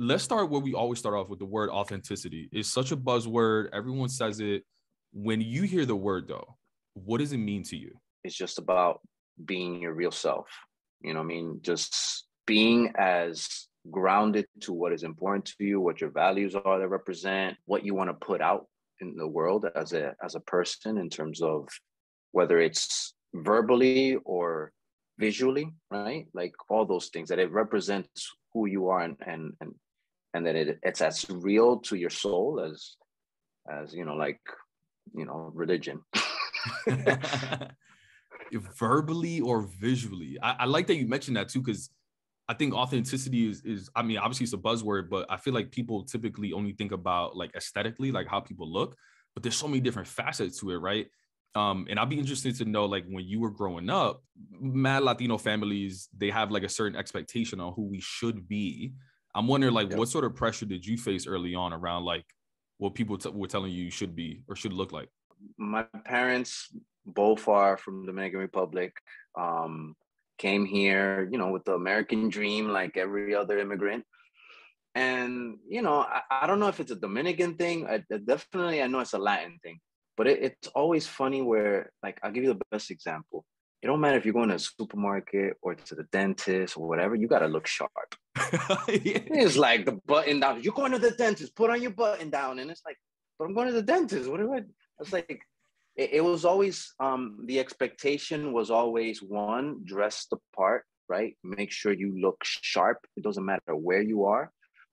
let's start where we always start off with the word authenticity. It's such a buzzword. Everyone says it. When you hear the word, though, what does it mean to you? It's just about being your real self. You know what I mean? Just being as grounded to what is important to you, what your values are that represent, what you want to put out in the world as a person, in terms of whether it's verbally or visually, right? Like all those things, that it represents who you are, and that it's as real to your soul as like religion. Verbally or visually. I like that you mentioned that too, because I think authenticity is, I mean, obviously it's a buzzword, but I feel like people typically only think about like aesthetically, like how people look, but there's so many different facets to it, right? And I'd be interested to know, like, when you were growing up, mad Latino families, they have like a certain expectation on who we should be. I'm wondering, like, what sort of pressure did you face early on around like what people were telling you should be or should look like? My parents both are from Dominican Republic. Came here, with the American dream, like every other immigrant. And, I don't know if it's a Dominican thing. I know it's a Latin thing, but it's always funny where, like, I'll give you the best example. It don't matter if you're going to a supermarket or to the dentist or whatever, you got to look sharp. It's like the button down. You're going to the dentist, put on your button down. And it's like, but I'm going to the dentist. What do I? It's like, it was always, the expectation was always, one, dress the part, right? Make sure you look sharp. It doesn't matter where you are.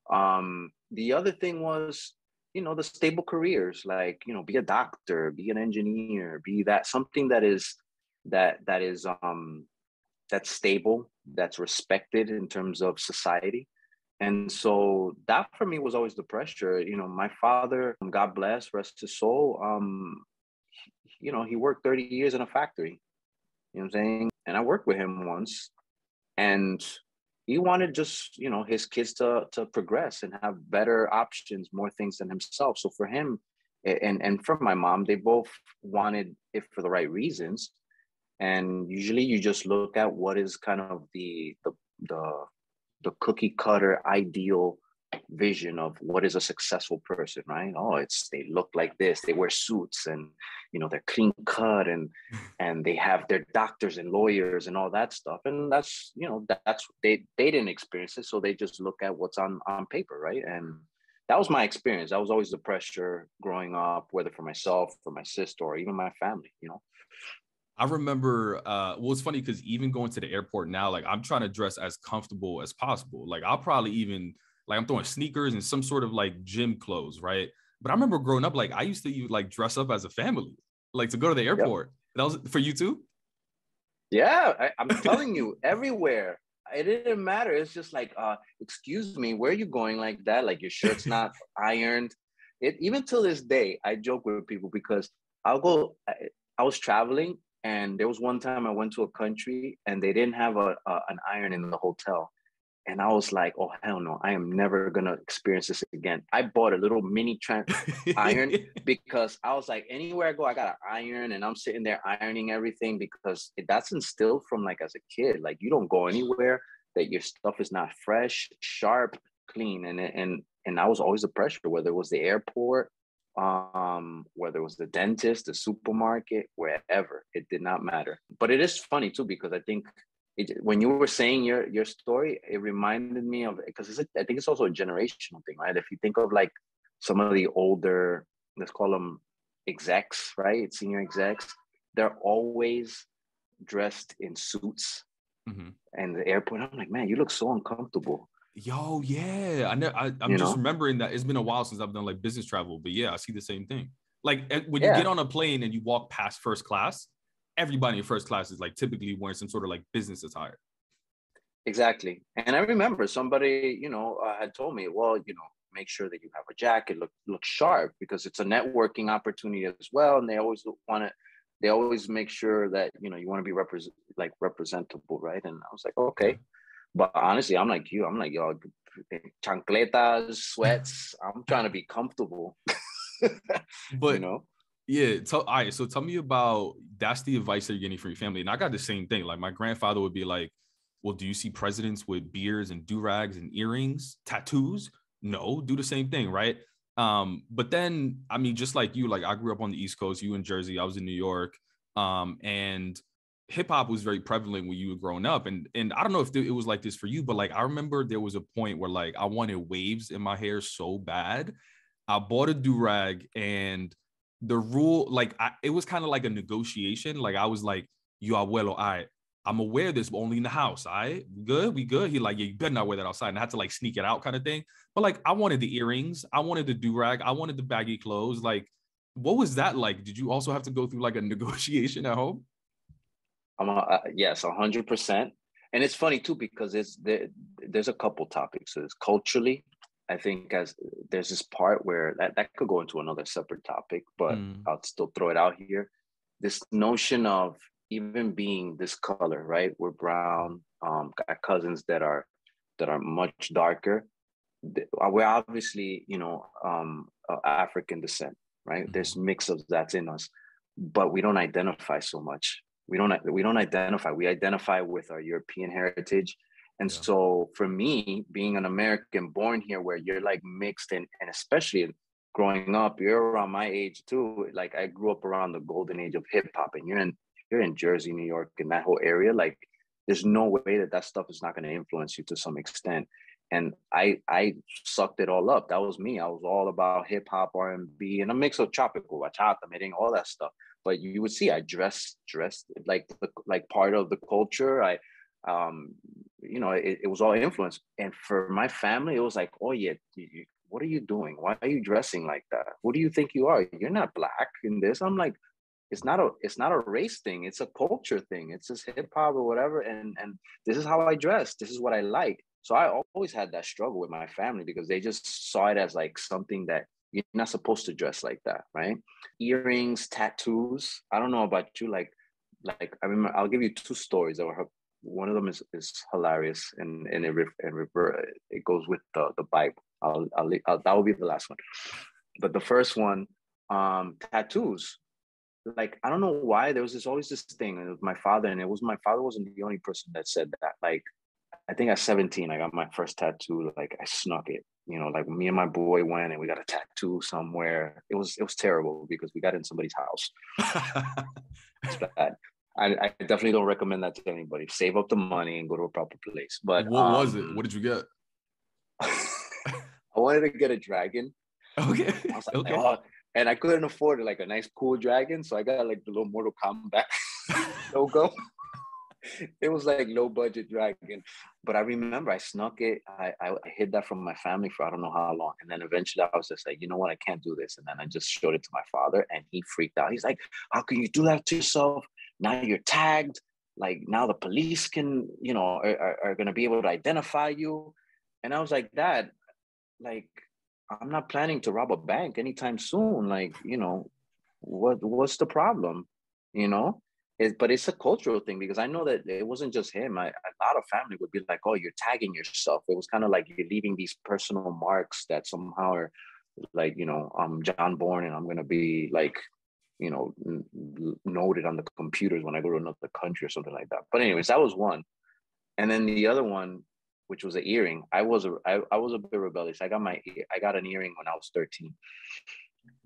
The other thing was, the stable careers, like, be a doctor, be an engineer, be that something that's stable, that's respected in terms of society. And so that for me was always the pressure. My father, God bless, rest his soul, he worked 30 years in a factory, you know what I'm saying? And I worked with him once, and he wanted just, his kids to progress and have better options, more things than himself. So for him and for my mom, they both wanted it for the right reasons. And usually you just look at what is kind of the cookie cutter ideal vision of what is a successful person, right? Oh, they look like this, they wear suits, and they're clean cut, and they have their doctors and lawyers and all that stuff. And that's they didn't experience it, so they just look at what's on paper, right? And that was my experience. That was always the pressure growing up, whether for myself, for my sister, or even my family. I remember, well, it's funny because even going to the airport now, like, I'm trying to dress as comfortable as possible. Like, I'll probably even, like, I'm throwing sneakers and some sort of like gym clothes, right? But I remember growing up, like, I used to even like dress up as a family, like to go to the airport. Yep. That was for you too? Yeah, I'm telling you, everywhere. It didn't matter. It's just like, excuse me, where are you going like that? Like, your shirt's not ironed. Even till this day, I joke with people because I was traveling, and there was one time I went to a country and they didn't have an iron in the hotel. And I was like, oh, hell no, I am never going to experience this again. I bought a little mini iron because I was like, anywhere I go, I got an iron, and I'm sitting there ironing everything because that's instilled from like as a kid. Like, you don't go anywhere that your stuff is not fresh, sharp, clean. And that was always the pressure, whether it was the airport, whether it was the dentist, the supermarket, wherever, it did not matter. But it is funny too, because I think when you were saying your story, it reminded me of, because I think it's also a generational thing, right? If you think of like some of the older, let's call them execs, right? Senior execs, they're always dressed in suits. Mm-hmm. And the airport, I'm like, man, you look so uncomfortable. Yo, yeah. I'm just remembering that it's been a while since I've done like business travel, but yeah, I see the same thing. Like, when you get on a plane and you walk past first class, everybody in first class is like typically wearing some sort of like business attire. Exactly. And I remember somebody, had told me, well, make sure that you have a jacket, look sharp, because it's a networking opportunity as well. And they always make sure that, you want to be representable, right? And I was like, okay. Yeah. But honestly, I'm like you. I'm like, yo, chancletas, sweats. I'm trying to be comfortable. But yeah. All right. So tell me about, that's the advice that you're getting from your family. And I got the same thing. Like, my grandfather would be like, well, do you see presidents with beards and do-rags and earrings, tattoos? No, do the same thing, right? But then, I mean, just like you, like I grew up on the East Coast, you in Jersey, I was in New York, and hip hop was very prevalent when you were growing up. And I don't know if it was like this for you, but like I remember there was a point where like I wanted waves in my hair so bad. I bought a do-rag, and the rule, like it was kind of like a negotiation. Like I was like, you abuelo, I'm aware this, but only in the house. We good? We good? He like, yeah, you better not wear that outside. And I had to like sneak it out kind of thing. But like, I wanted the earrings. I wanted the do-rag. I wanted the baggy clothes. Like, what was that like? Did you also have to go through like a negotiation at home? Yes, 100%. And it's funny too, because there's a couple topics. So it's culturally, I think as there's this part where that could go into another separate topic, but I'll still throw it out here. This notion of even being this color, right? We're brown, got cousins that are much darker. We're obviously, African descent, right? There's mix of that's in us, but we don't identify so much. We don't identify. We identify with our European heritage. And so for me, being an American born here, where you're like mixed and especially growing up, you're around my age too. Like I grew up around the golden age of hip hop, and you're in Jersey, New York, and that whole area. Like there's no way that stuff is not going to influence you to some extent. And I sucked it all up. That was me. I was all about hip hop, R&B, and a mix of tropical, bachata, merengue, all that stuff. But you would see I dressed like part of the culture. It was all influence. And for my family, it was like, oh yeah, what are you doing? Why are you dressing like that? Who do you think you are? You're not black in this. I'm like, it's not a race thing. It's a culture thing. It's just hip hop or whatever. And this is how I dress. This is what I like. So I always had that struggle with my family because they just saw it as like something that you're not supposed to dress like that, right? Earrings, tattoos. I don't know about you. Like I remember. I'll give you two stories that were. One of them is hilarious, and it goes with the Bible. That will be the last one. But the first one, tattoos. Like I don't know why there was always this thing. It was my father, and my father wasn't the only person that said that. Like I think at 17, I got my first tattoo. Like I snuck it. Like me and my boy went and we got a tattoo somewhere. It was terrible because we got in somebody's house. It's bad. I definitely don't recommend that to anybody. Save up the money and go to a proper place. But what was it? What did you get? I wanted to get a dragon. Okay. I was like, okay. Oh, and I couldn't afford like a nice cool dragon, so I got like the little Mortal Kombat logo. It was like low budget dragon, but I remember I snuck it. I hid that from my family for I don't know how long, and then eventually I was just like, you know what, I can't do this, and then I just showed it to my father, and he freaked out. He's like, how can you do that to yourself? Now you're tagged. Like now the police can, are going to be able to identify you. And I was like, Dad, like I'm not planning to rob a bank anytime soon. Like, what's the problem? But it's a cultural thing because I know that it wasn't just him. A lot of family would be like, oh, you're tagging yourself. It was kind of like you're leaving these personal marks that somehow are like, I'm John Bourne and I'm going to be like, noted on the computers when I go to another country or something like that. But anyways, that was one. And then the other one, which was an earring, I was a bit rebellious. I got an earring when I was 13.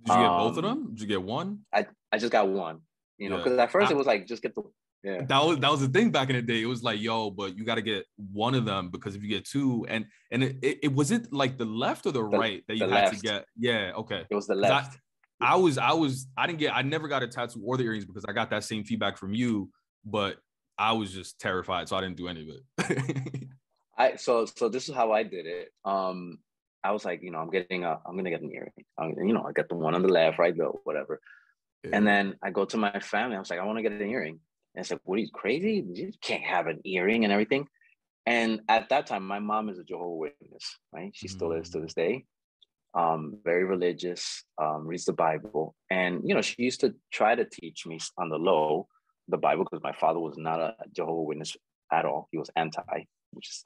Did you get both of them? Did you get one? I just got one. Because at first it was like, just get the, yeah. That was the thing back in the day. It was like, yo, but you got to get one of them because if you get two, and it was it like the left or the right that you had to get? Yeah, okay. It was the left. I never got a tattoo or the earrings because I got that same feedback from you, but I was just terrified, so I didn't do any of it. So this is how I did it. I was like, I'm gonna get an earring. I got the one on the left, right, though, whatever. Yeah. And then I go to my family. I was like, I want to get an earring. And I said, what are you, crazy? You can't have an earring and everything. And at that time, my mom is a Jehovah's Witness, right? She still is to this day. Very religious, reads the Bible. And, she used to try to teach me on the low the Bible because my father was not a Jehovah's Witness at all. He was anti,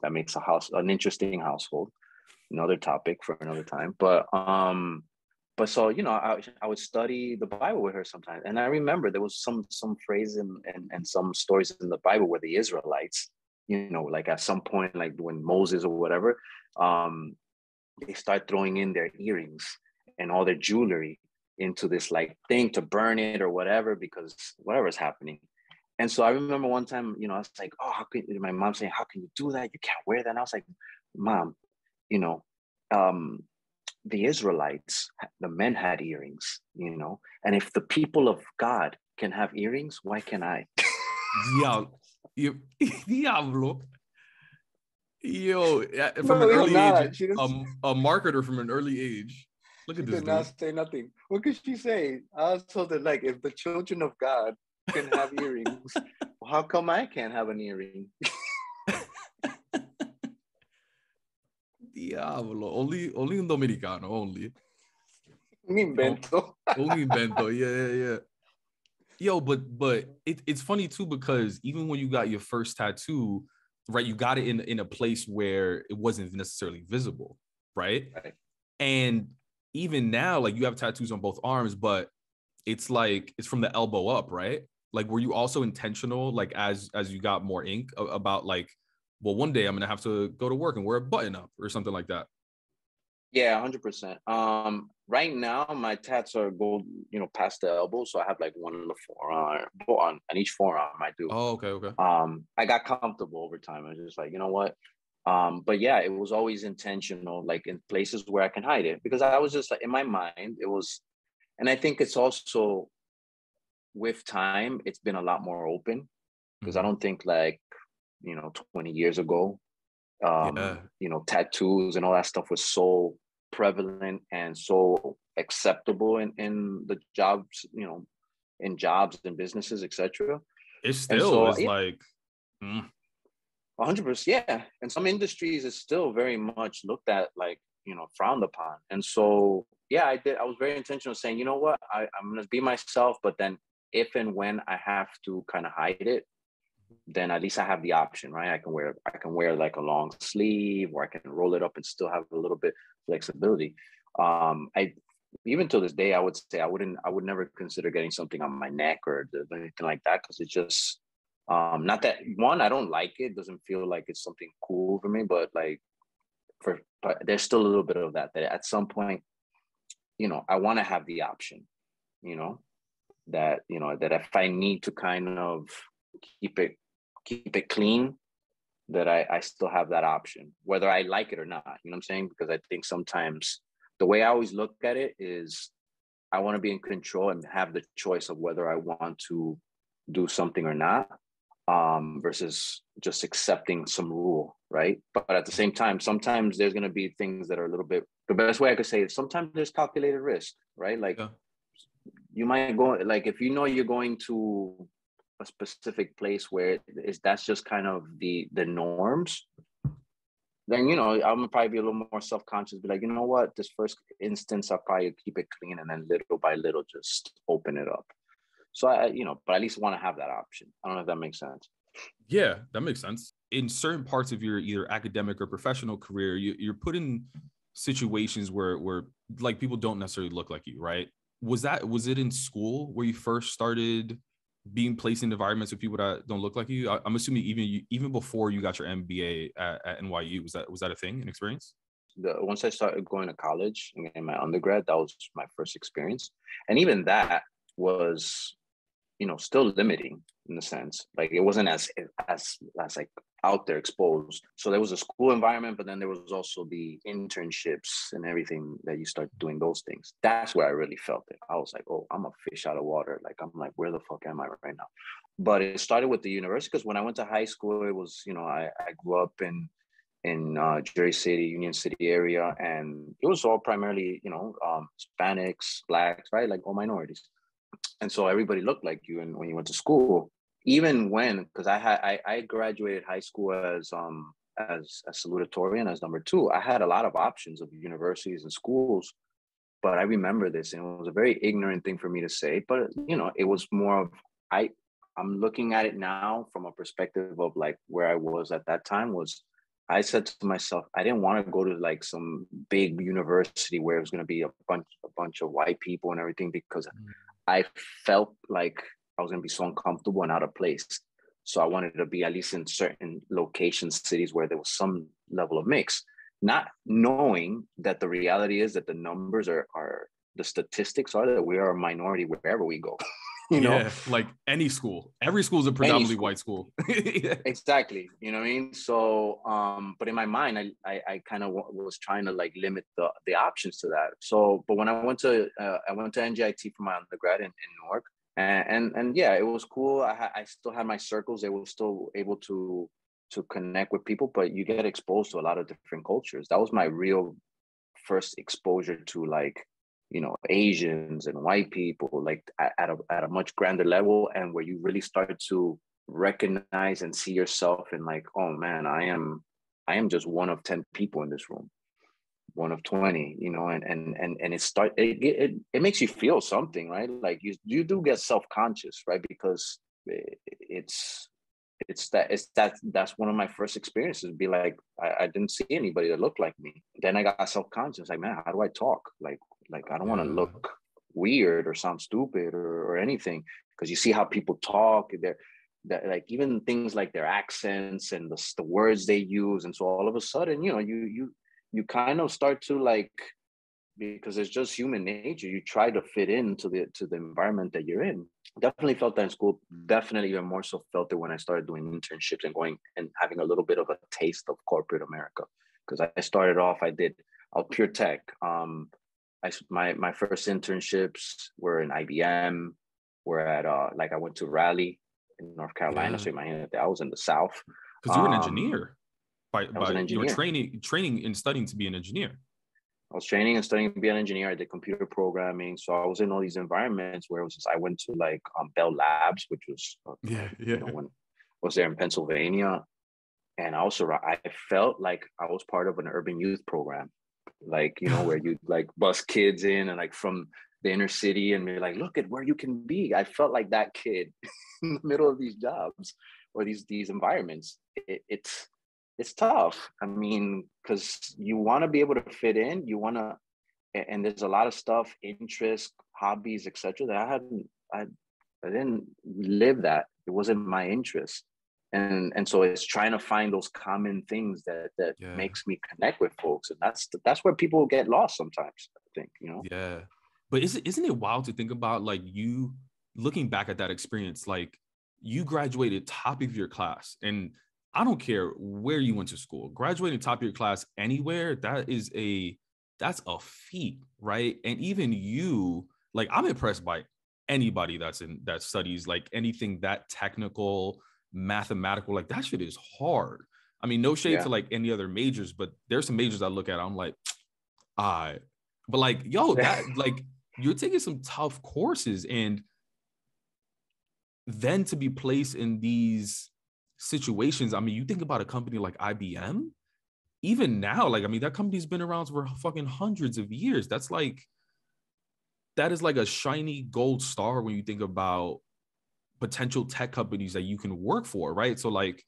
that makes an interesting household. Another topic for another time. But so, I would study the Bible with her sometimes. And I remember there was some phrase and some stories in the Bible where the Israelites, you know, like at some point, like when Moses or whatever, they start throwing in their earrings and all their jewelry into this like thing to burn it or whatever, because whatever's happening. And so I remember one time, you know, I was like, oh, how can my mom saying, how can you do that? You can't wear that. And I was like, Mom, you know, the Israelites, the men had earrings, you know, and if the people of God can have earrings, why can't I? Diablo. Yo, from an No, early age, she didn't. a marketer from an early age. Look She at this did dude. not say nothing. What could she say? I told her, like, if the children of God can have earrings, well, how come I can't have an earring? Diablo. Only un dominicano, only. Un invento. Un invento. Yeah. Yo, but it's funny too, because even when you got your first tattoo, right, you got it in a place where it wasn't necessarily visible, right? And even now, like, you have tattoos on both arms, but it's like it's from the elbow up, right? Like, were you also intentional, like, as you got more ink about like, well, one day I'm gonna have to go to work and wear a button up or something like that? Yeah, 100%. Right now my tats are gold, you know, past the elbow. So I have like one on the forearm, on each forearm I do. Oh, okay. I got comfortable over time. I was just like, you know what? But yeah, it was always intentional, like in places where I can hide it, because I was just like, in my mind, it was, and I think it's also with time, it's been a lot more open, because I don't think like, you know, 20 years ago, you know, tattoos and all that stuff was so prevalent and so acceptable in the jobs, you know, in jobs and businesses, etc. It And still so is like 100%, yeah. And some industries is still very much looked at like, you know, frowned upon. And so yeah, I was very intentional saying, you know what, I'm gonna be myself, but then if and when I have to kind of hide it, then at least I have the option, right? I can wear like a long sleeve, or I can roll it up and still have a little bit flexibility. I Even till this day, I would say I would never consider getting something on my neck or anything like that, because it's just not that, one, I don't like it. Doesn't feel like it's something cool for me, but like but there's still a little bit of that at some point, you know, I want to have the option, you know, that if I need to kind of keep it clean, that I still have that option, whether I like it or not. You know what I'm saying? Because I think sometimes the way I always look at it is I want to be in control and have the choice of whether I want to do something or not, versus just accepting some rule, right? But at the same time, sometimes there's going to be things that are a little bit, the best way I could say it, sometimes there's calculated risk, right? Like you might go, like if you know you're going to a specific place where that's just kind of the norms, then, you know, I'm gonna probably be a little more self-conscious, be like, you know what, this first instance I'll probably keep it clean, and then little by little just open it up. So I, you know, but I at least want to have that option. I don't know if that makes sense. Yeah, that makes sense. In certain parts of your either academic or professional career, you're put in situations where like people don't necessarily look like you, right? Was it in school where you first started being placed in environments with people that don't look like you? I'm assuming even before you got your MBA at NYU, was that a thing, an experience? Once I started going to college and in my undergrad, that was my first experience, and even that was, you know, still limiting in a sense. Like it wasn't as like out there exposed. So there was a school environment, but then there was also the internships and everything that you start doing those things. That's where I really felt it. I was like, oh, I'm a fish out of water. Like I'm like, where the fuck am I right now? But it started with the university, because when I went to high school, it was, you know, I grew up in Jersey City, Union City area, and it was all primarily, you know, Hispanics, Blacks, right, like all minorities. And so everybody looked like you. And when you went to school, even when, because I graduated high school as salutatorian, as number 2, I had a lot of options of universities and schools. But I remember this, and it was a very ignorant thing for me to say, but you know, it was more of, I'm looking at it now from a perspective of like where I was at that time. Was I said to myself, I didn't want to go to like some big university where it was going to be a bunch of white people and everything, because I felt like I was going to be so uncomfortable and out of place. So I wanted to be at least in certain locations, cities where there was some level of mix, not knowing that the reality is that the numbers are the statistics are that we are a minority wherever we go. You know, Yeah, like any school. Every school is a predominantly white school. Yeah. Exactly. You know what I mean? So, but in my mind, I kind of was trying to like limit the options to that. So, but when I went to NGIT for my undergrad in Newark, and yeah, it was cool. I still had my circles. They were still able to connect with people, but you get exposed to a lot of different cultures. That was my real first exposure to like, you know, Asians and white people, like at a much grander level, and where you really start to recognize and see yourself in like, oh man, I am just one of 10 people in this room, one of 20, you know, and it makes you feel something, right? Like you do get self-conscious, right? Because that's one of my first experiences, be like, I didn't see anybody that looked like me. Then I got self-conscious, like, man, how do I talk? Like I don't want to look weird or sound stupid or anything, because you see how people talk, that like even things like their accents and the words they use, and so all of a sudden, you know, you kind of start to like, because it's just human nature, you try to fit into the environment that you're in. Definitely felt that in school. Definitely even more so felt it when I started doing internships and going and having a little bit of a taste of corporate America. Because I started off, I did pure tech. My first internships were in IBM. Were at like I went to Raleigh in North Carolina. So imagine that I was in the South. Because you were an engineer. I was an engineer. You were training and studying to be an engineer. I was training and studying to be an engineer. I did computer programming. So I was in all these environments where it was just, I went to like Bell Labs, which was, you know, when I was there in Pennsylvania. And also I felt like I was part of an urban youth program, like, you know, where you like bus kids in and like from the inner city and be like, look at where you can be. I felt like that kid in the middle of these jobs or these environments. It's tough. I mean, because you want to be able to fit in, you want to, and there's a lot of stuff, interests, hobbies, etc. that I didn't live that. It wasn't my interest. And so it's trying to find those common things that makes me connect with folks. And that's where people get lost sometimes, I think, you know? Yeah. But isn't it wild to think about, like, you looking back at that experience, like you graduated top of your class, and I don't care where you went to school, graduating top of your class anywhere, that's a feat, right? And even you, like, I'm impressed by anybody that studies like anything that technical, mathematical, like that shit is hard. I mean, no shade to like any other majors, but there's some majors I look at, I'm like, but like, yo, that like you're taking some tough courses, and then to be placed in these situations. I mean, you think about a company like IBM, even now, like, I mean, that company's been around for fucking hundreds of years. That is like a shiny gold star when you think about potential tech companies that you can work for, right? So like,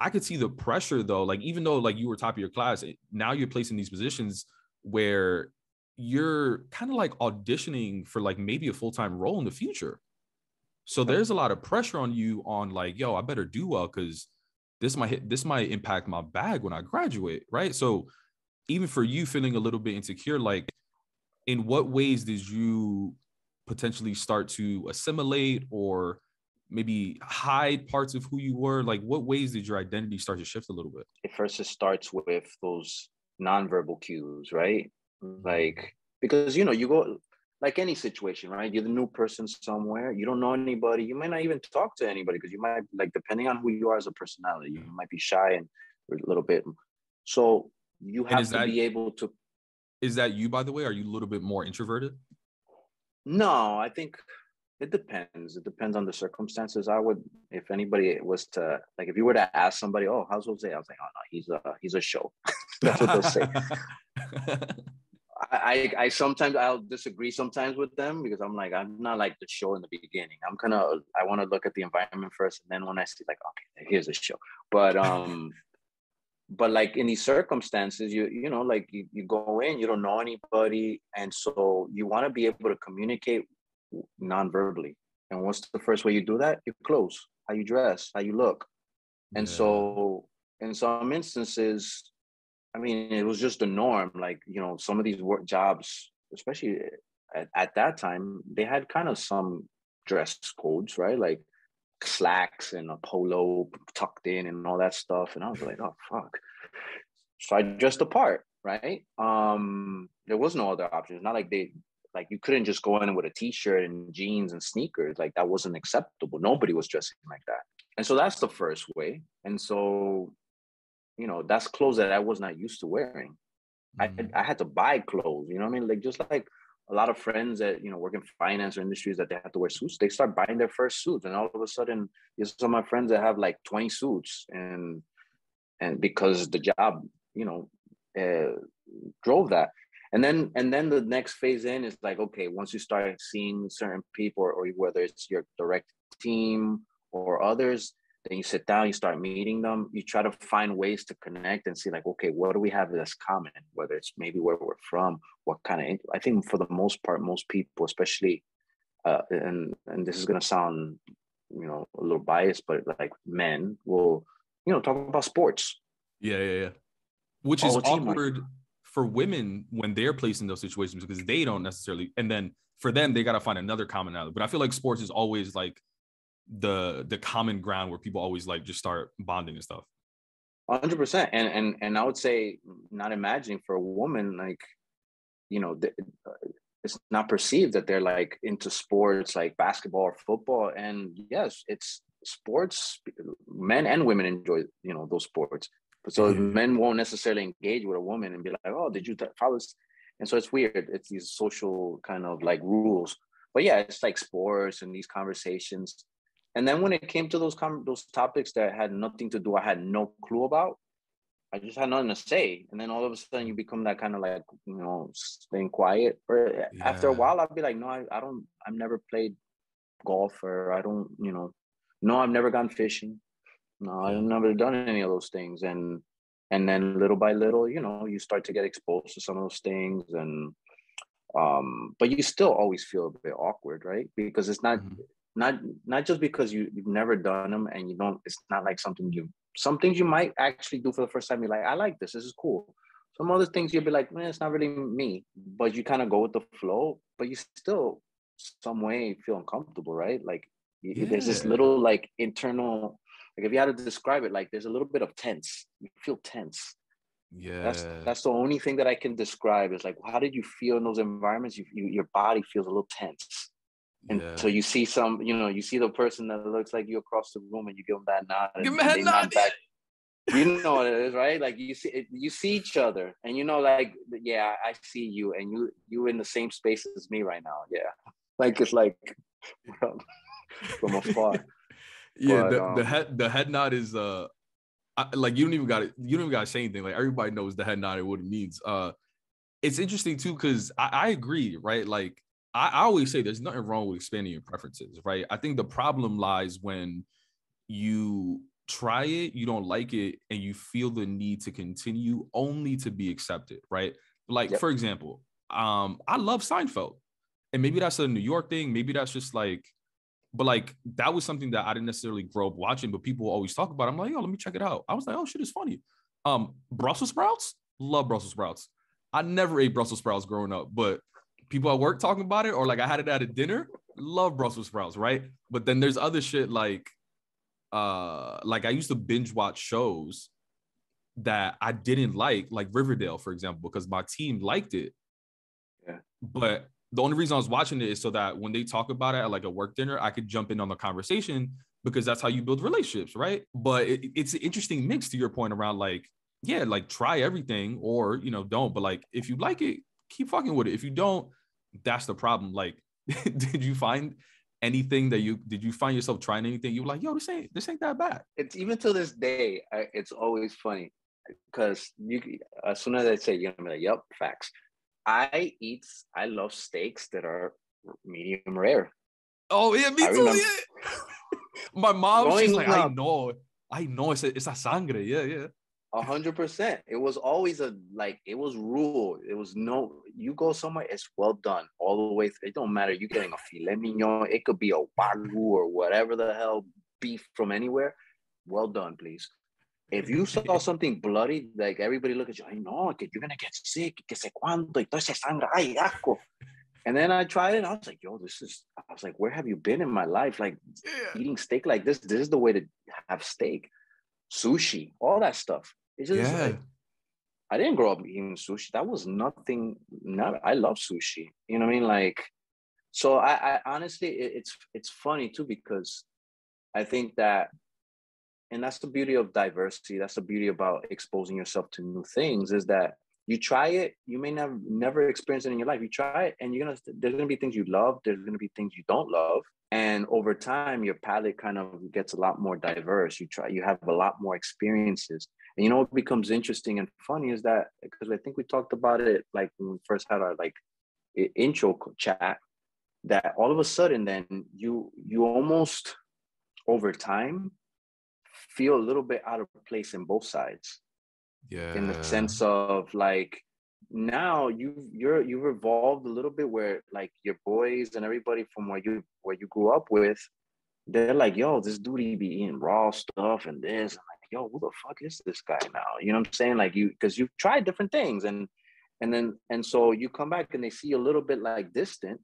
I could see the pressure though, like, even though like you were top of your class, now you're placed in these positions where you're kind of like auditioning for like maybe a full-time role in the future. So there's a lot of pressure on you on like, yo, I better do well, because this might impact my bag when I graduate, right? So even for you feeling a little bit insecure, like, in what ways did you potentially start to assimilate or maybe hide parts of who you were? Like, what ways did your identity start to shift a little bit? It starts with those nonverbal cues, right? Like, because, you know, you go, like any situation, right? You're the new person somewhere. You don't know anybody. You might not even talk to anybody because you might, like, depending on who you are as a personality, you might be shy and a little bit. So you have to be able to. Is that you, by the way? Are you a little bit more introverted? No, I think it depends. It depends on the circumstances. I would, if anybody was to, like, if you were to ask somebody, "Oh, how's Jose?" I was like, "Oh no, he's a show." That's what they'll say. I sometimes I'll disagree sometimes with them, because I'm like, I'm not like the show in the beginning. I want to look at the environment first, and then when I see, like, okay, here's a show. But like in these circumstances, you know, like you go in, you don't know anybody, and so you want to be able to communicate non-verbally. And what's the first way you do that? You close. how you dress, how you look. And Yeah. so in some instances, I mean, it was just the norm. Like, you know, some of these work jobs, especially at that time, they had kind of some dress codes, right? Like slacks and a polo tucked in and all that stuff. And I was like, oh, fuck. So I dressed the part, right? There was no other option. It's not like like you couldn't just go in with a t-shirt and jeans and sneakers. Like that wasn't acceptable. Nobody was dressing like that. And so that's the first way. And so, you know, that's clothes that I was not used to wearing. I had to buy clothes, you know what I mean? Like just like a lot of friends that, you know, work in finance or industries that they have to wear suits, they start buying their first suits. And all of a sudden, there's some of my friends that have like 20 suits and because the job, you know, drove that. And then the next phase in is like, okay, once you start seeing certain people or whether it's your direct team or others, then you sit down, you start meeting them, you try to find ways to connect and see like, okay, what do we have that's common? Whether it's maybe where we're from, what kind of, I think for the most part, most people, especially, and this is going to sound, you know, a little biased, but like men will, you know, talk about sports. Yeah. Which is Oh, team, like, awkward for women when they're placed in those situations because they don't necessarily, and then for them, they got to find another commonality. But I feel like sports is always like the common ground where people always like just start bonding and stuff. 100%. And I would say, not imagining for a woman, like, you know, it's not perceived that they're like into sports like basketball or football. And yes, it's sports. Men and women enjoy, you know, those sports. So men won't necessarily engage with a woman and be like, oh, did you follow this? And so it's weird. It's these social kind of like rules. But yeah, it's like sports and these conversations. And then when it came to those topics that had nothing to do, I had no clue about, I just had nothing to say. And then all of a sudden you become that kind of like, you know, staying quiet. Or after a while, I'll be like, no, I've never played golf, or I don't, you know, no, I've never gone fishing. No, I've never done any of those things. And then little by little, you know, you start to get exposed to some of those things. And but you still always feel a bit awkward, right? Because it's not just because you've never done them and you don't, it's not like some things you might actually do for the first time. You're like, I like this is cool. Some other things you'll be like, man, it's not really me, but you kind of go with the flow, but you still some way feel uncomfortable, right? Like there's this little like internal, like if you had to describe it, like there's a little bit of tense, you feel tense. That's the only thing that I can describe is like, how did you feel in those environments? Your body feels a little tense. And so you see you see the person that looks like you across the room and you give them that nod and they nod back. You know what it is, right? Like you see each other and you know, like, yeah, I see you and you in the same space as me right now. Yeah. Like, it's like from afar. Yeah. But, the head nod is, like you don't even got to say anything. Like everybody knows the head nod and what it means. It's interesting too, because I agree, right? Like I always say there's nothing wrong with expanding your preferences, right? I think the problem lies when you try it, you don't like it, and you feel the need to continue only to be accepted, right? Like, for example, I love Seinfeld. And maybe that's a New York thing. Maybe that's just like, but like that was something that I didn't necessarily grow up watching, but people always talk about it. I'm like, yo, let me check it out. I was like, oh shit, it's funny. Brussels sprouts, love Brussels sprouts. I never ate Brussels sprouts growing up, but people at work talking about it, or like I had it at a dinner, love Brussels sprouts, right? But then there's other shit like I used to binge watch shows that I didn't like Riverdale, for example, because my team liked it. Yeah. But the only reason I was watching it is so that when they talk about it at like a work dinner, I could jump in on the conversation because that's how you build relationships, right? But it's an interesting mix to your point around like, yeah, like try everything or, you know, don't. But like, if you like it, keep fucking with it. If you don't, that's the problem. Like, did you find anything did you find yourself trying anything? You were like, yo, this ain't that bad. It's even to this day, it's always funny because as soon as I say, you're gonna be like, yep, facts. I love steaks that are medium rare. Oh yeah, me too. Yeah. My mom, she's like, I know, it's a sangre. Yeah. 100%. It was always it was rule. It was you go somewhere, it's well done all the way through. It don't matter. You're getting a filet mignon. It could be a wagyu or whatever the hell beef from anywhere, well done, please. If you saw something bloody, like everybody look at you, I know que you're gonna get sick, que sé cuánto, y toda esa sangre, ay, asco. And then I tried it, and I was like, yo, I was like, where have you been in my life? Like, eating steak like this is the way to have steak. Sushi, all that stuff. It's just, I didn't grow up eating sushi. That was nothing. I love sushi. You know what I mean? Like, so I honestly, it's funny too, because I think that, and that's the beauty of diversity. That's the beauty about exposing yourself to new things, is that you try it, you may never experience it in your life. You try it, and there's gonna be things you love, there's gonna be things you don't love. And over time, your palate kind of gets a lot more diverse. You have a lot more experiences. And you know what becomes interesting and funny is that, because I think we talked about it like when we first had our like intro chat, that all of a sudden then you almost over time feel a little bit out of place in both sides. In the sense of like, now you've evolved a little bit, where like your boys and everybody from where you grew up with, they're like, yo, this dude, he be eating raw stuff and this. I'm like, yo, who the fuck is this guy now? You know what I'm saying? Like, because you've tried different things, and so you come back and they see you a little bit like distant.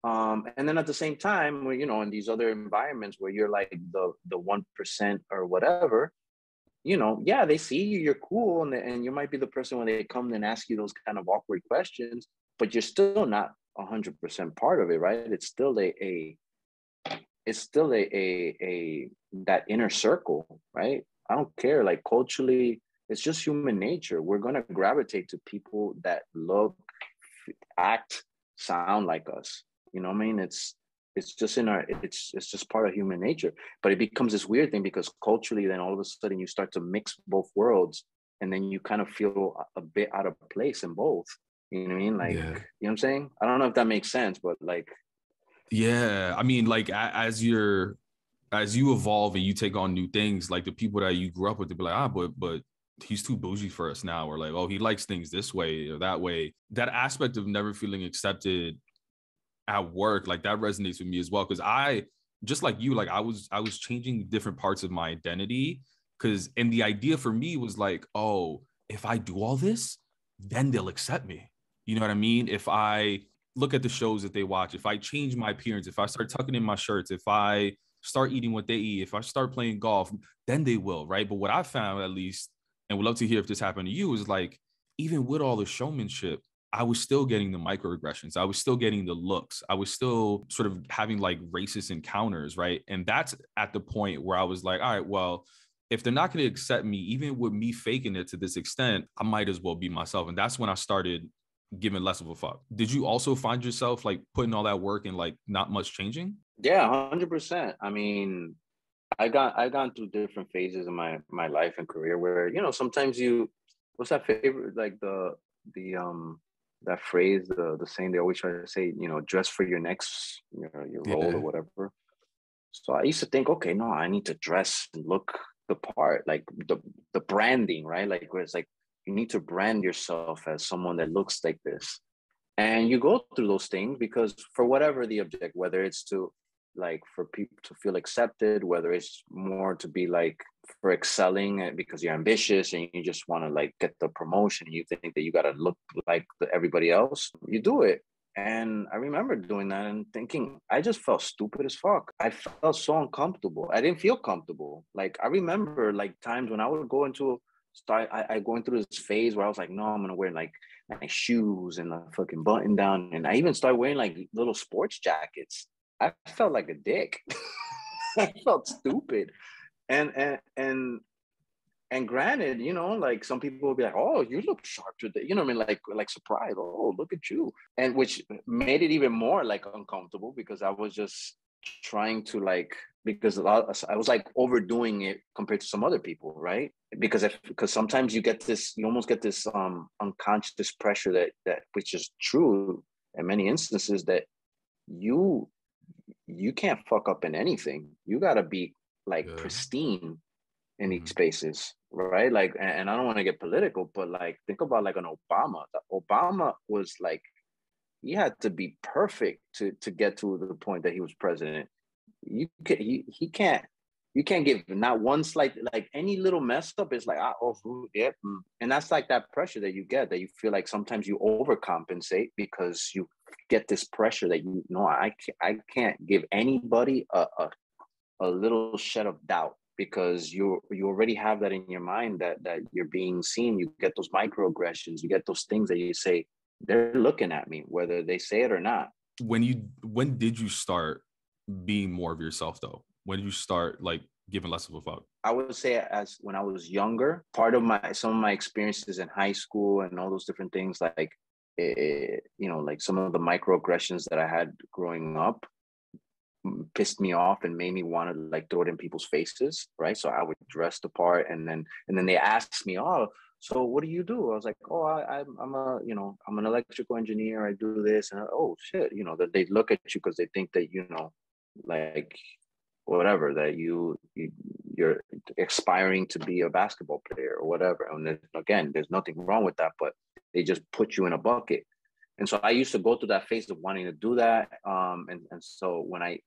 And then at the same time, where, you know, in these other environments where you're like the 1% or whatever, you know, yeah, they see you, you're cool, and you might be the person when they come and ask you those kind of awkward questions, but you're still not 100% part of it, right? It's still a that inner circle, right? I don't care. Like, culturally, it's just human nature. We're gonna gravitate to people that look, act, sound like us. You know what I mean? It's just it's just part of human nature. But it becomes this weird thing, because culturally, then all of a sudden you start to mix both worlds, and then you kind of feel a bit out of place in both. You know what I mean? Like, you know what I'm saying? I don't know if that makes sense, but like, yeah, I mean, like, as you evolve and you take on new things, like the people that you grew up with, they'll be like, but he's too bougie for us now, or like, oh, he likes things this way or that way. That aspect of never feeling accepted at work, like, that resonates with me as well, because I, just like you, like, I was changing different parts of my identity, and the idea for me was like, oh, if I do all this, then they'll accept me. You know what I mean? If I look at the shows that they watch, if I change my appearance, if I start tucking in my shirts, if I start eating what they eat, if I start playing golf, then they will, right? But what I found, at least, and would love to hear if this happened to you, is like, even with all the showmanship, I was still getting the microaggressions. I was still getting the looks. I was still sort of having like racist encounters, right? And that's at the point where I was like, all right, well, if they're not going to accept me, even with me faking it to this extent, I might as well be myself. And that's when I started giving less of a fuck. Did you also find yourself like putting all that work and like not much changing? Yeah, 100%. I mean, I gone through different phases in my life and career where, you know, sometimes what's that favorite, like that phrase, the saying they always try to say, you know, dress for your next, you know, your role or whatever. So I used to think, okay, no, I need to dress and look the part, like the branding, right? Like, where it's like, you need to brand yourself as someone that looks like this. And you go through those things because, for whatever the object, whether it's to, like, for people to feel accepted, whether it's more to be like for excelling because you're ambitious and you just want to like get the promotion, you think that you got to look like everybody else, you do it. And I remember doing that and thinking, I just felt stupid as fuck. I felt so uncomfortable. I didn't feel comfortable. Like, I remember like times when I would go into I going through this phase where I was like, no, I'm gonna wear like my shoes and a fucking button down, and I even started wearing like little sports jackets. I felt like a dick. I felt stupid, and granted, you know, like, some people will be like, oh, you look sharp today, you know what I mean, like surprised, oh, look at you, and which made it even more like uncomfortable, because I was just trying to like, because I was like overdoing it compared to some other people, right? Because sometimes you almost get this unconscious pressure that which is true in many instances, that you can't fuck up in anything. You got to be like pristine in these spaces, right? Like, and I don't want to get political, but like, think about like an Obama. Obama was like, he had to be perfect to get to the point that he was president. He can't You can't give not one slight, like any little mess up is like, yeah. And that's like that pressure that you get, that you feel like sometimes you overcompensate because you get this pressure that you know, I can't give anybody a little shed of doubt, because you already have that in your mind that you're being seen. You get those microaggressions, you get those things that you say, they're looking at me, whether they say it or not. When did you start being more of yourself though? When did you start like giving less of a fuck? I would say as when I was younger, part of some of my experiences in high school and all those different things, like, like some of the microaggressions that I had growing up pissed me off and made me want to like throw it in people's faces, right? So I would dress the part, and then they asked me, "Oh, so what do you do?" I was like, "Oh, I'm an electrical engineer. I do this." And oh shit, that they look at you because they think that like whatever, that you're aspiring to be a basketball player or whatever. And again, there's nothing wrong with that, but they just put you in a bucket. And so I used to go through that phase of wanting to do that. And so when I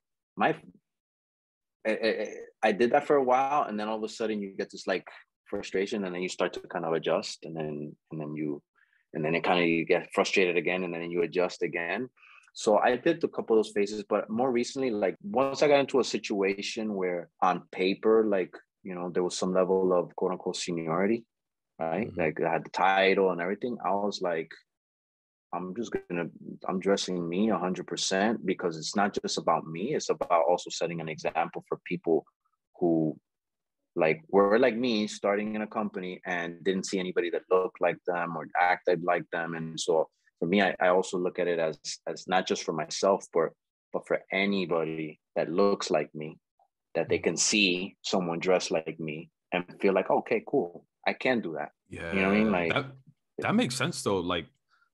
did that for a while, and then all of a sudden you get this like frustration, and then you start to kind of adjust, and then it kind of, you get frustrated again, and then you adjust again. So I did a couple of those phases, but more recently, like once I got into a situation where on paper, like, there was some level of quote unquote seniority, right? Mm-hmm. Like I had the title and everything. I was like, I'm dressing me 100%, because it's not just about me. It's about also setting an example for people who like were like me, starting in a company and didn't see anybody that looked like them or acted like them. And so for me, I also look at it as not just for myself, but for anybody that looks like me, that they can see someone dressed like me and feel like, okay, cool, I can do that. Yeah, you know what I mean? Like that makes sense though. Like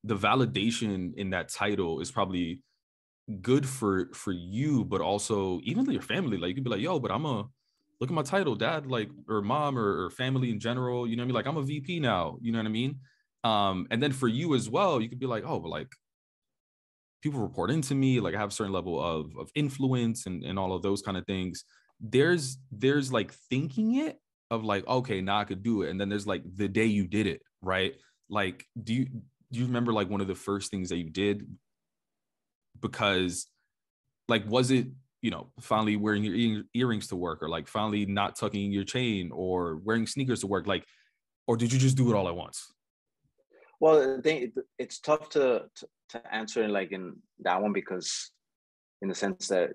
the validation in that title is probably good for you, but also even to your family. Like you could be like, yo, but look at my title, dad, like, or mom, or family in general, you know what I mean? Like I'm a VP now, you know what I mean? And then for you as well, you could be like, oh, but like people report into me, like I have a certain level of influence and all of those kind of things. There's like thinking it of like, okay, now I could do it. And then there's like the day you did it, right? Like, do you remember like one of the first things that you did? Because like, was it, finally wearing your earrings to work, or like finally not tucking your chain, or wearing sneakers to work? Like, or did you just do it all at once? Well, it's tough to answer like in that one, because in the sense that,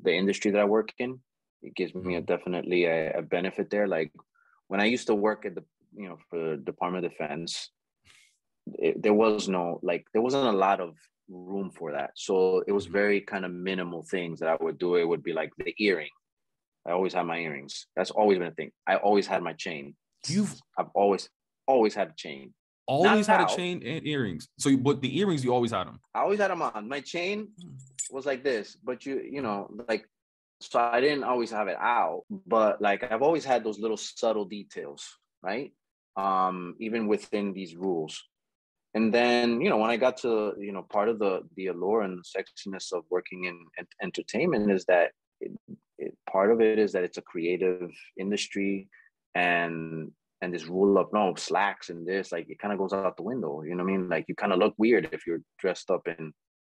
the industry that I work in, it gives me definitely a benefit there. Like when I used to work at the, for the Department of Defense, there wasn't a lot of room for that. So it was very kind of minimal things that I would do. It would be like the earring. I always had my earrings. That's always been a thing. I always had my chain. I've always had a chain. Always had a chain and earrings. So, but the earrings, you always had them. I always had them on. My chain was like this, but like, so I didn't always have it out, but like I've always had those little subtle details, right? Even within these rules. And then, when I got to, part of the allure and the sexiness of working in entertainment is that part of it is that it's a creative industry, and this rule of no slacks and this, like, it kind of goes out the window. You know what I mean? Like you kind of look weird if you're dressed up in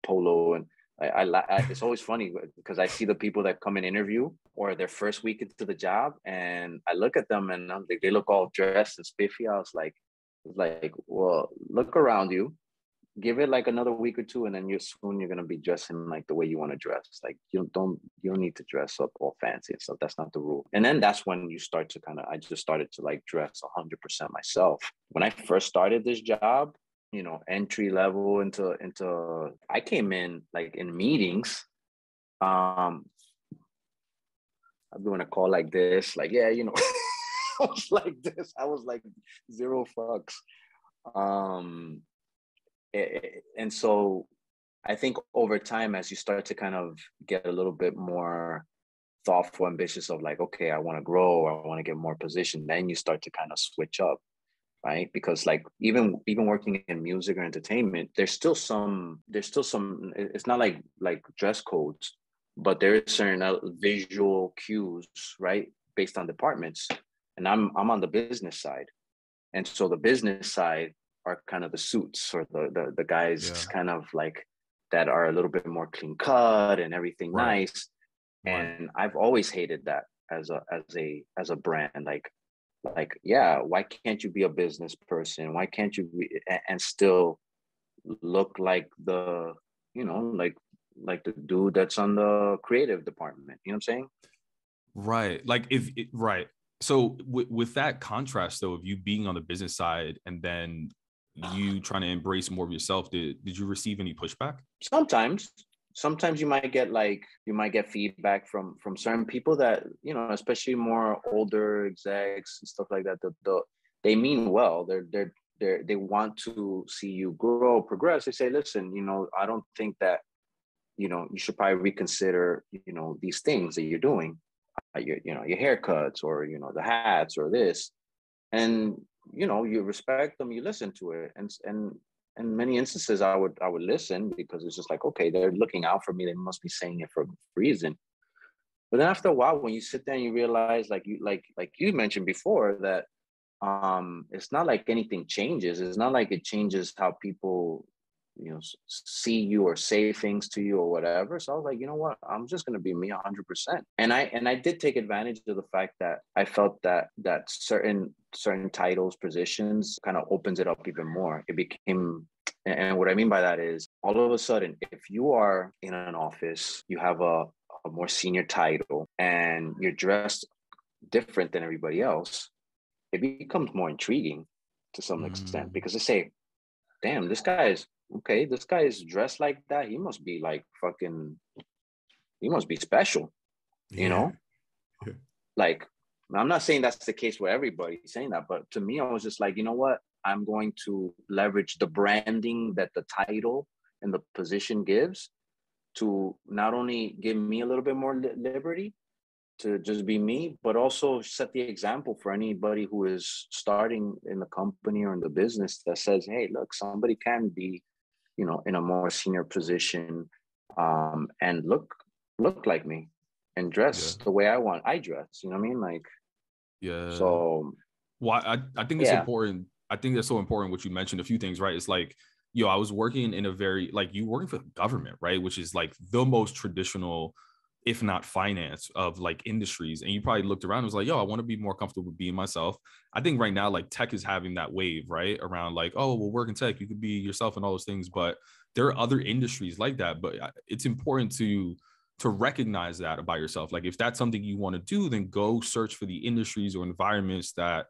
polo. And I it's always funny because I see the people that come and interview or their first week into the job, and I look at them and they look all dressed and spiffy. I was like, well, look around you, give it like another week or two, and then you're gonna be dressing like the way you want to dress. Like you don't need to dress up all fancy and stuff. That's not the rule. And then that's when you start to I just started to like dress 100% myself. When I first started this job, entry level into I came in like in meetings. I'm doing a call like this, like, yeah, I was like this. I was like zero fucks. And so I think over time, as you start to kind of get a little bit more thoughtful, ambitious of like, okay, I want to grow, I want to get more position, then you start to kind of switch up, right? Because like even working in music or entertainment, there's still some, it's not like dress codes, but there is certain visual cues, right, based on departments. And I'm on the business side, and so the business side are kind of the suits, or the guys kind of like that are a little bit more clean cut and everything nice. And I've always hated that as a brand. Like, yeah, why can't you be a business person? Why can't you be, and still look like the, you know, like the dude that's on the creative department? You know what I'm saying? Right. Like right. So with that contrast though, of you being on the business side and then you trying to embrace more of yourself, did you receive any pushback? Sometimes you might get feedback from certain people that, you know, especially more older execs and stuff like that. They mean well. They want to see you grow, progress. They say, listen, you know, I don't think that, you know, you should probably reconsider, you know, these things that you're doing, your haircuts, or, you know, the hats or this. And, you know, you respect them, you listen to it. And in many instances, I would listen, because it's just like, okay, they're looking out for me. They must be saying it for a reason. But then after a while, when you sit there and you realize, like you mentioned before, that it's not like anything changes. It's not like it changes how people, you know, see you or say things to you or whatever. So I was like, you know what, I'm just going to be me 100%. And I did take advantage of the fact that I felt that certain titles, positions kind of opens it up even more. It became, and what I mean by that is, all of a sudden, if you are in an office, you have a more senior title and you're dressed different than everybody else, it becomes more intriguing to some extent, because they say, damn, this guy is dressed like that. He must be like fucking, he must be special, you know? Yeah. Like, I'm not saying that's the case with everybody saying that, but to me, I was just like, you know what? I'm going to leverage the branding that the title and the position gives to not only give me a little bit more liberty to just be me, but also set the example for anybody who is starting in the company or in the business, that says, hey, look, somebody can be, you know, in a more senior position, and look like me and dress the way I dress. You know what I mean? Like, so. Well, I think it's important. I think that's so important what you mentioned, a few things, right? It's like, I was working in a very, like, you working for the government, right? Which is like the most traditional, if not finance, of like industries. And you probably looked around and was like, I want to be more comfortable with being myself. I think right now, like, tech is having that wave, right? Around like, oh, well, work in tech, you could be yourself and all those things. But there are other industries like that. But it's important to recognize that about yourself. Like, if that's something you want to do, then go search for the industries or environments that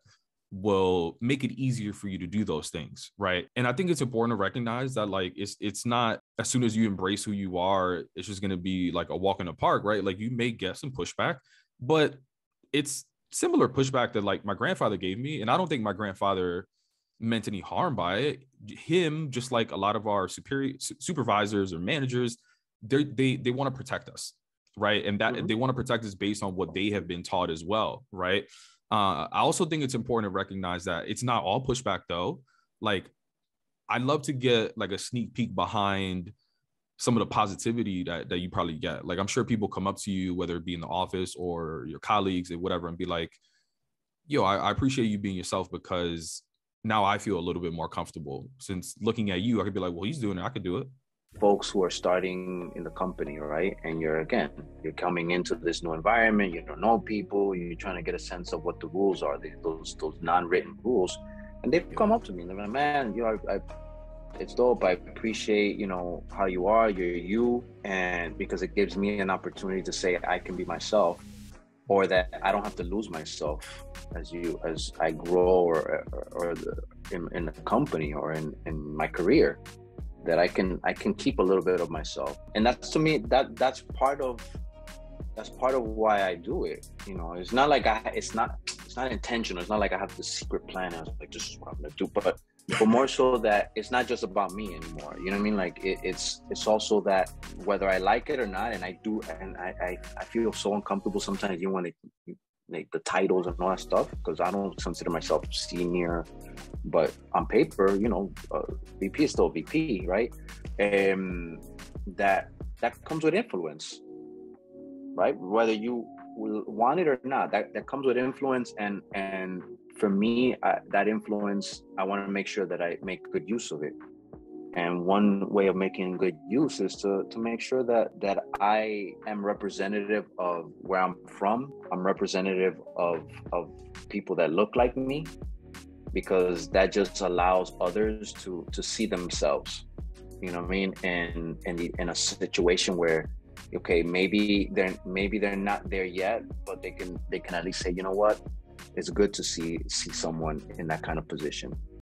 will make it easier for you to do those things, right? And I think it's important to recognize that, like, it's not, as soon as you embrace who you are, it's just going to be like a walk in the park, right? Like, you may get some pushback, but it's similar pushback that like my grandfather gave me, and I don't think my grandfather meant any harm by it. Him, just like a lot of our supervisors or managers, they want to protect us, right? And that they want to protect us based on what they have been taught as well, right? I also think it's important to recognize that it's not all pushback though. Like, I'd love to get like a sneak peek behind some of the positivity that you probably get. Like, I'm sure people come up to you, whether it be in the office or your colleagues or whatever, and be like, I appreciate you being yourself, because now I feel a little bit more comfortable. Since looking at you, I could be like, well, he's doing it, I could do it. Folks who are starting in the company, right? And you're coming into this new environment, you don't know people, you're trying to get a sense of what the rules are, those non-written rules. And they've come up to me and they're like, man, it's dope. I appreciate, how you are, you're you. And because it gives me an opportunity to say I can be myself, or that I don't have to lose myself as I grow or in the company or in my career. That I can keep a little bit of myself, and that's, to me, that's part of why I do it. It's not like it's not intentional. It's not like I have this secret plan. I was like, this is what I'm gonna do, but more so that it's not just about me anymore. You know what I mean? Like it's also that whether I like it or not, and I do, and I feel so uncomfortable sometimes. You want to like the titles and all that stuff, because I don't consider myself senior, but on paper, VP is still VP, right? That comes with influence, right? Whether you will want it or not, that comes with influence. And for me, that influence, I want to make sure that I make good use of it. And one way of making good use is to make sure that I am representative of where I'm from. I'm representative of people that look like me, because that just allows others to see themselves, you know what I mean? And in a situation where, okay, maybe they're not there yet, but they can at least say, you know what, it's good to see someone in that kind of position.